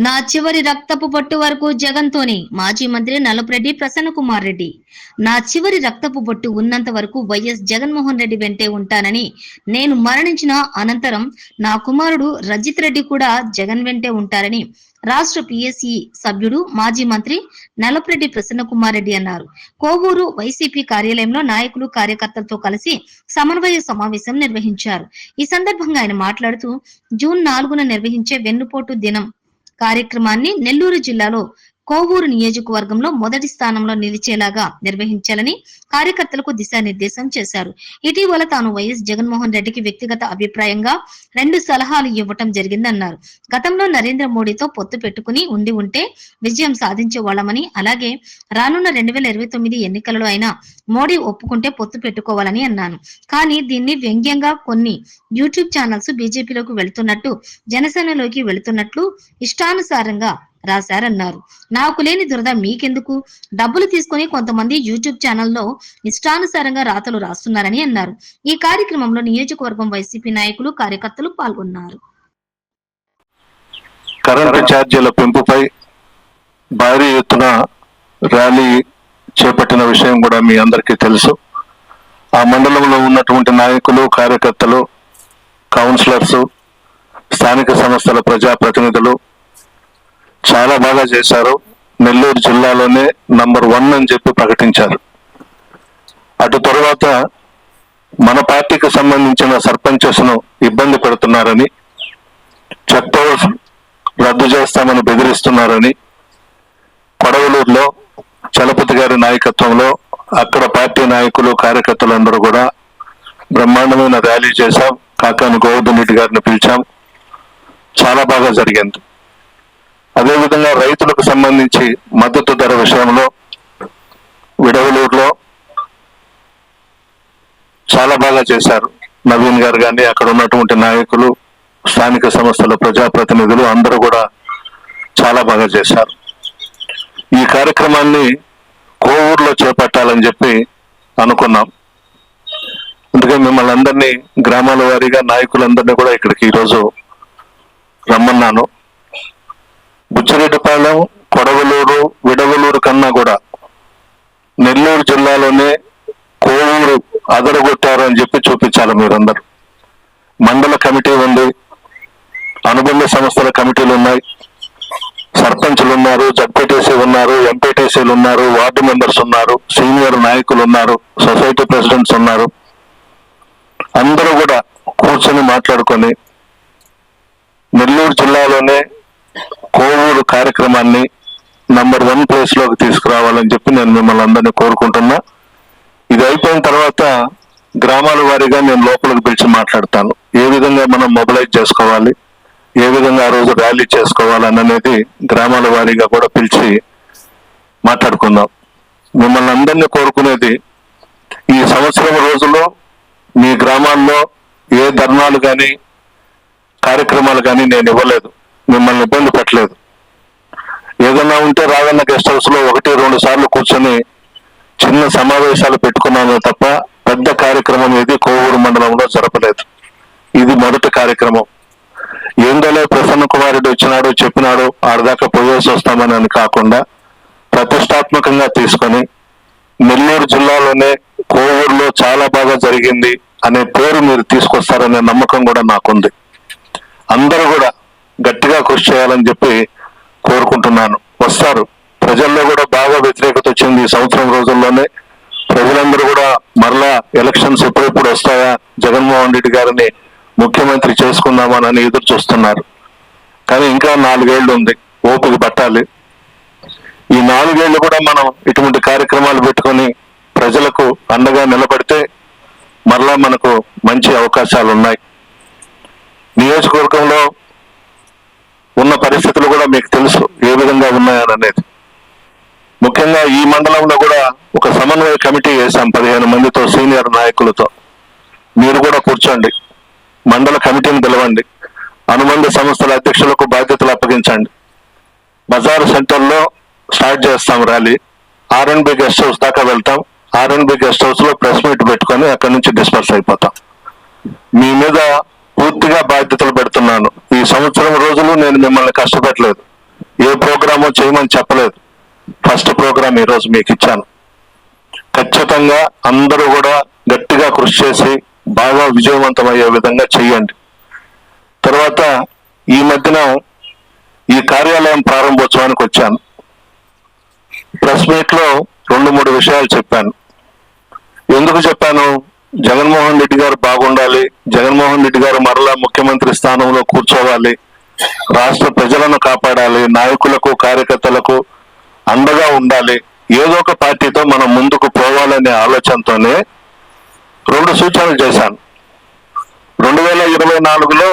నా చివరి రక్తపు బొట్టు వరకు జగన్తోనే మాజీ మంత్రి నల్లపురెడ్డి ప్రసన్నకుమార్ రెడ్డి. నా చివరి రక్తపు బొట్టు ఉన్నంత వరకు వైఎస్ జగన్మోహన్ రెడ్డి వెంటే ఉంటానని, నేను మరణించిన అనంతరం నా కుమారుడు రజిత్ రెడ్డి కూడా జగన్ వెంటే ఉంటారని రాష్ట్ర పిఎస్సి సభ్యుడు మాజీ మంత్రి నల్లపురెడ్డి ప్రసన్నకుమార్ రెడ్డి అన్నారు. కోవూరు వైసీపీ కార్యాలయంలో నాయకులు కార్యకర్తలతో కలిసి సమన్వయ సమావేశం నిర్వహించారు. ఈ సందర్భంగా ఆయన మాట్లాడుతూ జూన్ 4న నిర్వహించే వెన్నుపోటు దినం కార్యక్రమాన్ని నెల్లూరు జిల్లాలో కోవూరు నియోజకవర్గంలో మొదటి స్థానంలో నిలిచేలాగా నిర్వహించాలని కార్యకర్తలకు దిశానిర్దేశం చేశారు. ఇటీవల తాను వైఎస్ జగన్మోహన్ రెడ్డికి వ్యక్తిగత అభిప్రాయంగా 2 సలహాలు ఇవ్వటం జరిగిందన్నారు. గతంలో నరేంద్ర మోడీతో పొత్తు పెట్టుకుని ఉంటే విజయం సాధించేవాళ్లమని, అలాగే రానున్న 2029 ఎన్నికలలో అయినా మోడీ ఒప్పుకుంటే పొత్తు పెట్టుకోవాలని అన్నాను. కానీ దీన్ని వ్యంగ్యంగా కొన్ని యూట్యూబ్ ఛానల్స్ బీజేపీలోకి వెళుతున్నట్టు, జనసేనలోకి వెళుతున్నట్లు ఇష్టానుసారంగా రాశారన్నారు. నాకు లేని దురద మీకెందుకు? డబ్బులు తీసుకుని కొంతమంది యూట్యూబ్ ఛానల్లో ఇష్టానుసారంగా రాతలు రాస్తున్నారని అన్నారు. ఈ కార్యక్రమంలో నియోజకవర్గం వైసీపీ నాయకులు, కార్యకర్తలు పాల్గొన్నారు. కరెంటు ఛార్జీల పెంపుపై భారీ ఎత్తున ర్యాలీ చేపట్టిన విషయం కూడా మీ అందరికీ తెలుసు. ఆ మండలంలో ఉన్నటువంటి నాయకులు, కార్యకర్తలు, కౌన్సిలర్స్, స్థానిక సంస్థల ప్రజాప్రతినిధులు చాలా బాగా చేశారు. నెల్లూరు జిల్లాలోనే నంబర్ 1 అని చెప్పి ప్రకటించారు. అటు తర్వాత మన పార్టీకి సంబంధించిన సర్పంచెస్ ను ఇబ్బంది పెడుతున్నారని, చెక్ పవర్స్ రద్దు చేస్తామని బెదిరిస్తున్నారని కొడవలూరులో చలపతి గారి నాయకత్వంలో అక్కడ పార్టీ నాయకులు, కార్యకర్తలందరూ కూడా బ్రహ్మాండమైన ర్యాలీ చేశాం. కాకాని గోవర్ధన్ రెడ్డి గారిని పిలిచాం. చాలా బాగా జరిగింది. అదేవిధంగా రైతులకు సంబంధించి మద్దతు ధర విషయంలో విడవలూరులో చాలా బాగా చేశారు. నవీన్ గారు కానీ, అక్కడ ఉన్నటువంటి నాయకులు, స్థానిక సంస్థల ప్రజాప్రతినిధులు అందరూ కూడా చాలా బాగా చేశారు. ఈ కార్యక్రమాన్ని కోవూరులో చేపట్టాలని చెప్పి అనుకున్నాం. అందుకే మిమ్మల్ని అందరినీ గ్రామాల వారీగా నాయకులందరినీ కూడా ఇక్కడికి ఈరోజు రమ్మన్నాను. బుచ్చిరెడ్డిపాలెం, కొడవలూరు, విడవలూరు కన్నా కూడా నెల్లూరు జిల్లాలోనే కోవూరు అదరగొట్టారు అని చెప్పి చూపించాలి మీరందరూ. మండల కమిటీ ఉంది, అనుబంధ సంస్థల కమిటీలు ఉన్నాయి, సర్పంచులు ఉన్నారు, జడ్పీటీసీ ఉన్నారు, ఎంపీటీసీలు ఉన్నారు, వార్డు మెంబర్స్ ఉన్నారు, సీనియర్ నాయకులు ఉన్నారు, సొసైటీ ప్రెసిడెంట్స్ ఉన్నారు. అందరూ కూడా కూర్చొని మాట్లాడుకొని నెల్లూరు జిల్లాలోనే కోవూరు కార్యక్రమాన్ని నంబర్ 1 ప్లేస్ లోకి తీసుకురావాలని చెప్పి నేను మిమ్మల్ని అందరినీ కోరుకుంటున్నా. ఇది అయిపోయిన తర్వాత గ్రామాల వారీగా నేను లోపలికి పిలిచి మాట్లాడతాను. ఏ విధంగా మనం మొబిలైజ్ చేసుకోవాలి, ఏ విధంగా ఆ రోజు ర్యాలీ చేసుకోవాలనేది గ్రామాల వారీగా కూడా పిలిచి మాట్లాడుకుందాం. మిమ్మల్ని అందరినీ కోరుకునేది, ఈ సంవత్సరం రోజుల్లో మీ గ్రామాల్లో ఏ ధర్నాలు కానీ కార్యక్రమాలు కానీ నేను ఇవ్వలేదు, మిమ్మల్ని ఇబ్బంది పెట్టలేదు. ఏదన్నా ఉంటే రాగన్న గెస్ట్ హౌస్ లో 1-2 సార్లు కూర్చొని చిన్న సమావేశాలు పెట్టుకున్నామే తప్ప పెద్ద కార్యక్రమం ఏది కోవూరు మండలంలో జరపలేదు. ఇది మొదటి కార్యక్రమం. ఏందోలే ప్రసన్న కుమార్ రెడ్డి వచ్చినాడు, చెప్పినాడు, ఆడదాకా పోయేసి వస్తామని అని కాకుండా ప్రతిష్టాత్మకంగా తీసుకొని నెల్లూరు జిల్లాలోనే కోవూరులో చాలా బాగా జరిగింది అనే పేరు మీరు తీసుకొస్తారనే నమ్మకం కూడా నాకుంది. అందరూ కూడా గట్టిగా కృషి చేయాలని చెప్పి కోరుకుంటున్నాను. వస్తారు. ప్రజల్లో కూడా బాగా వ్యతిరేకత వచ్చింది ఈ సంవత్సరం రోజుల్లోనే. ప్రజలందరూ కూడా మరలా ఎలక్షన్స్ ఎప్పుడెప్పుడు వస్తాయా, జగన్మోహన్ రెడ్డి గారిని ముఖ్యమంత్రి చేసుకుందామని ఎదురు చూస్తున్నారు. కానీ ఇంకా 4 ఏళ్ళు ఉంది, ఓపిక పట్టాలి. ఈ 4 ఏళ్ళు కూడా మనం ఇటువంటి కార్యక్రమాలు పెట్టుకొని ప్రజలకు అండగా నిలబడితే మరలా మనకు మంచి అవకాశాలు ఉన్నాయి. నియోజకవర్గంలో ఉన్న పరిస్థితులు కూడా మీకు తెలుసు ఏ విధంగా ఉన్నాయని అనేది. ముఖ్యంగా ఈ మండలంలో కూడా ఒక సమన్వయ కమిటీ వేశాం 15 మందితో, సీనియర్ నాయకులతో. మీరు కూడా కూర్చోండి, మండల కమిటీని పిలవండి, అనుబంధ సంస్థల అధ్యక్షులకు బాధ్యతలు అప్పగించండి. బజారు సెంటర్లో స్టార్ట్ చేస్తాం ర్యాలీ. ఆర్ఎన్బి గెస్ట్ హౌస్ దాకా వెళ్తాం. ఆర్ఎన్బి గెస్ట్ హౌస్ లో ప్రెస్ మీట్ పెట్టుకొని అక్కడి నుంచి డిస్పర్స్ అయిపోతాం. మీ మీద పూర్తిగా బాధ్యతలు పెడుతున్నాను. ఈ సంవత్సరం రోజులు నేను మిమ్మల్ని కష్టపెట్టలేదు. ఏ ప్రోగ్రామో చేయమని చెప్పలేదు. ఫస్ట్ ప్రోగ్రామ్ ఈరోజు మీకు ఇచ్చాను. ఖచ్చితంగా అందరూ కూడా గట్టిగా కృషి చేసి బాగా విజయవంతమయ్యే విధంగా చెయ్యండి. తర్వాత ఈ మధ్యన ఈ కార్యాలయం ప్రారంభోత్సవానికి వచ్చాను. ప్రెస్ మీట్ లో 2-3 విషయాలు చెప్పాను. ఎందుకు చెప్పాను? జగన్మోహన్ రెడ్డి గారు బాగుండాలి, జగన్మోహన్ రెడ్డి గారు మరలా ముఖ్యమంత్రి స్థానంలో కూర్చోవాలి, రాష్ట్ర ప్రజలను కాపాడాలి, నాయకులకు కార్యకర్తలకు అండగా ఉండాలి, ఏదో ఒక పార్టీతో మనం ముందుకు పోవాలనే ఆలోచనతోనే 2 సూచనలు చేశాను. 2024లో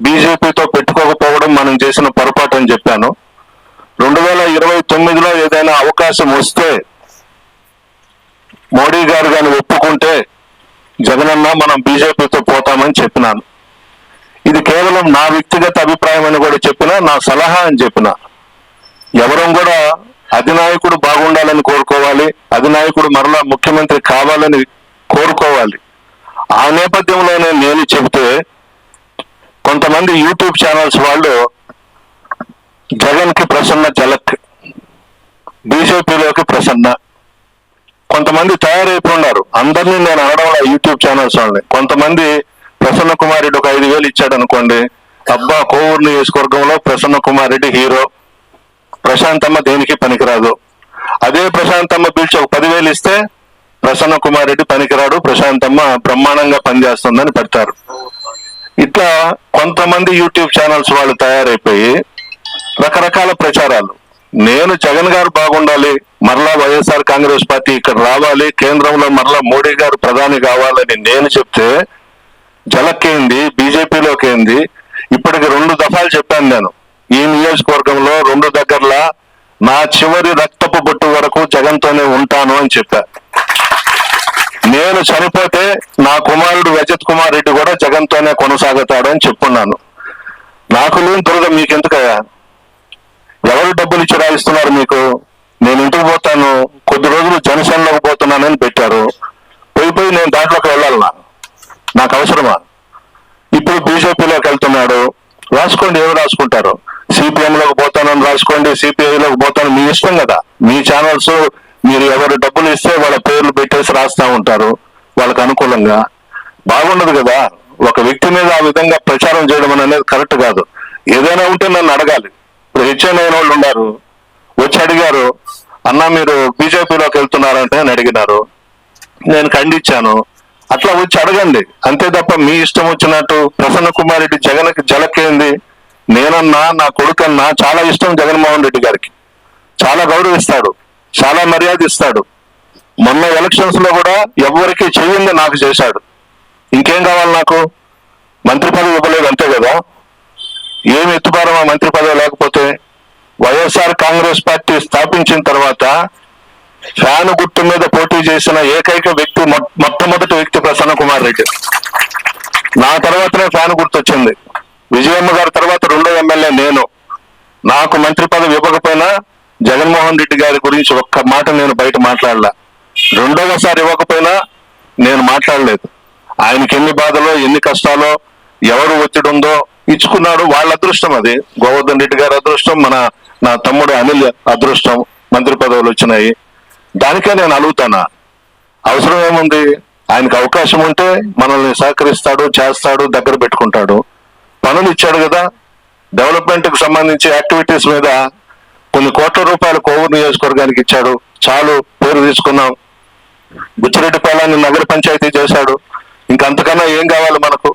బీజేపీతో పెట్టుకోకపోవడం మనం చేసిన పొరపాటు అని చెప్పాను. 2029లో ఏదైనా అవకాశం వస్తే మోడీ గారు కానీ ఒప్పుకుంటే జగనన్న మనం బీజేపీతో పోతామని చెప్పినాను. ఇది కేవలం నా వ్యక్తిగత అభిప్రాయం అని కూడా చెప్పినా, నా సలహా అని చెప్పిన. ఎవరం కూడా అధినాయకుడు బాగుండాలని కోరుకోవాలి, అధినాయకుడు మరలా ముఖ్యమంత్రి కావాలని కోరుకోవాలి. ఆ నేపథ్యంలోనే నేను చెబితే కొంతమంది యూట్యూబ్ ఛానల్స్ వాళ్ళు జగన్ కి ప్రసన్న జలక్, బీజేపీలోకి ప్రసన్న, కొంతమంది తయారైపోయినారు. అందరినీ నేను అనడంలో యూట్యూబ్ ఛానల్స్ వాళ్ళని. కొంతమంది ప్రసన్న కుమార్ రెడ్డి ఒక 5,000 ఇచ్చాడు అనుకోండి, అబ్బా కోవూరు నియోజకవర్గంలో ప్రసన్న కుమార్ రెడ్డి హీరో, ప్రశాంతమ్మ దేనికి పనికిరాదు. అదే ప్రశాంతమ్మ పిలిచి ఒక 10,000 ఇస్తే ప్రసన్న కుమార్ రెడ్డి పనికిరాడు, ప్రశాంతమ్మ బ్రహ్మాండంగా పనిచేస్తుందని పెడతారు. ఇట్లా కొంతమంది యూట్యూబ్ ఛానల్స్ వాళ్ళు తయారైపోయి రకరకాల ప్రచారాలు. నేను జగన్ గారు బాగుండాలి, మరలా వైఎస్ఆర్ కాంగ్రెస్ పార్టీ ఇక్కడ రావాలి, కేంద్రంలో మరలా మోడీ గారు ప్రధాని కావాలని నేను చెప్తే జలక్కేంది, బీజేపీలోకి ఏంది. ఇప్పటికి 2 దఫాలు చెప్పాను నేను. ఈ నియోజకవర్గంలో 2 దగ్గరలా నా చివరి రక్తపు బొట్టు వరకు జగన్తోనే ఉంటాను అని చెప్పా. నేను చనిపోతే నా కుమారుడు రజత్ కుమార్ రెడ్డి కూడా జగన్తోనే కొనసాగుతాడు అని చెప్పున్నాను. నాకు లేని దురద మీకెందుకయ్యా? ఎవరు డబ్బులు ఇచ్చి రాయిస్తున్నారు మీకు? నేను ఇంటికి పోతాను, కొద్ది రోజులు జనసేనలోకి పోతున్నానని పెట్టారు. పోయి నేను దాంట్లోకి వెళ్ళాలన్నా? నాకు అవసరమా? ఇప్పుడు బీజేపీలోకి వెళ్తున్నాడు, రాసుకోండి, ఎవరు రాసుకుంటారు. సిపిఎంలోకి పోతానని రాసుకోండి, సిపిఐలోకి పోతాను, మీ ఇష్టం కదా. మీ ఛానల్స్ మీరు ఎవరు డబ్బులు ఇస్తే వాళ్ళ పేర్లు పెట్టేసి రాస్తా ఉంటారు వాళ్ళకి అనుకూలంగా. బాగుండదు కదా. ఒక వ్యక్తి మీద ఆ విధంగా ప్రచారం చేయడం అనేది కరెక్ట్ కాదు. ఏదైనా ఉంటే నన్ను అడగాలి. ఇప్పుడు హెచ్ఎన్ అయిన వాళ్ళు ఉన్నారు, వచ్చి అడిగారు, అన్న మీరు బీజేపీలోకి వెళ్తున్నారంటే అని అడిగినారు. నేను ఖండించాను. అట్లా వచ్చి అడగండి అంతే తప్ప మీ ఇష్టం వచ్చినట్టు. ప్రసన్న కుమార్ రెడ్డి జగన్కి జలకేంది? నేనన్నా నా కొడుకన్నా చాలా ఇష్టం జగన్మోహన్ రెడ్డి గారికి. చాలా గౌరవిస్తాడు, చాలా మర్యాద ఇస్తాడు. మొన్న ఎలక్షన్స్ లో కూడా ఎవరికి చెయ్యింది నాకు చేశాడు. ఇంకేం కావాలి నాకు? మంత్రి పదవి ఇవ్వలేదు అంతే కదా. ఏమి ఎత్తుపారం ఆ మంత్రి పదవి లేకపోతే? వైఎస్ఆర్ కాంగ్రెస్ పార్టీ స్థాపించిన తర్వాత ఫ్యాను గుర్తు మీద పోటీ చేసిన ఏకైక వ్యక్తి, మొట్టమొదటి వ్యక్తి ప్రసన్న కుమార్ రెడ్డి. నా తర్వాతనే ఫ్యాను గుర్తు వచ్చింది. విజయమ్మ గారి తర్వాత 2వ ఎమ్మెల్యే నేను. నాకు మంత్రి పదవి ఇవ్వకపోయినా జగన్మోహన్ రెడ్డి గారి గురించి ఒక్క మాట నేను బయట మాట్లాడలా. 2వసారి ఇవ్వకపోయినా నేను మాట్లాడలేదు. ఆయనకి ఎన్ని బాధలో, ఎన్ని కష్టాలో, ఎవరు ఒత్తిడి ఉందో ఇచ్చుకున్నాడు. వాళ్ళ అదృష్టం అది. గోవర్ధన్ రెడ్డి గారి అదృష్టం, నా తమ్ముడు అనిల్ అదృష్టం, మంత్రి పదవులు వచ్చినాయి. దానికే నేను అడుగుతానా? అవసరం ఏముంది? ఆయనకు అవకాశం ఉంటే మనల్ని సహకరిస్తాడు, చేస్తాడు, దగ్గర పెట్టుకుంటాడు. పనులు ఇచ్చాడు కదా. డెవలప్మెంట్ కు సంబంధించి యాక్టివిటీస్ మీద కొన్ని కోట్ల రూపాయలు కోవూరు నియోజకవర్గానికి ఇచ్చాడు. చాలు, పేరు తీసుకున్నాం. బుచ్చిరెడ్డిపాలెన్ని నగర పంచాయతీ చేశాడు. ఇంకంతకన్నా ఏం కావాలి మనకు?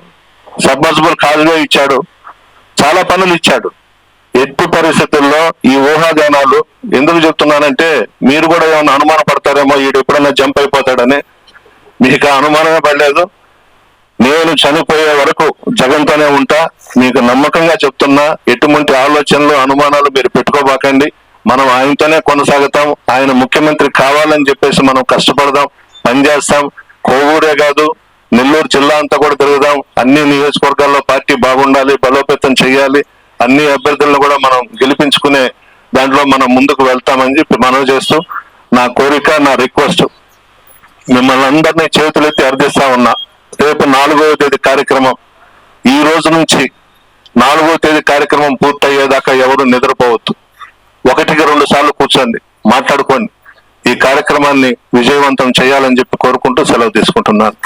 సబ్మర్సిబుల్ కాలువే ఇచ్చాడు. చాలా పనులు ఇచ్చాడు. ఎట్టి పరిస్థితుల్లో ఈ ఊహాగానాలు ఎందుకు చెప్తున్నానంటే మీరు కూడా ఏమైనా అనుమాన పడతారేమో, వీడు ఎప్పుడైనా జంప్ అయిపోతాడని. మీకు అనుమానమే పడలేదు. నేను చనిపోయే వరకు జగన్తోనే ఉంటా. మీకు నమ్మకంగా చెప్తున్నా. ఎటువంటి ఆలోచనలు, అనుమానాలు మీరు పెట్టుకోబాకండి. మనం ఆయనతోనే కొనసాగుతాం. ఆయన ముఖ్యమంత్రి కావాలని చెప్పేసి మనం కష్టపడదాం, పనిచేస్తాం. కోవూరే కాదు, నెల్లూరు జిల్లా అంతా కూడా తిరుగుదాం. అన్ని నియోజకవర్గాల్లో పార్టీ బాగుండాలి, బలోపేతం చేయాలి. అన్ని అభ్యర్థులను కూడా మనం గెలిపించుకునే దాంట్లో మనం ముందుకు వెళ్తామని చెప్పి మనవి చేస్తూ, నా కోరిక, నా రిక్వెస్ట్, మిమ్మల్ని అందరినీ చేతులెత్తి అర్థిస్తా ఉన్నా. రేపు 4వ తేదీ కార్యక్రమం. ఈ రోజు నుంచి 4వ తేదీ కార్యక్రమం పూర్తయ్యేదాకా ఎవరు నిద్రపోవద్దు. 1-2 సార్లు కూర్చోండి, మాట్లాడుకోండి. ఈ కార్యక్రమాన్ని విజయవంతం చేయాలని చెప్పి కోరుకుంటూ సెలవు తీసుకుంటున్నాను.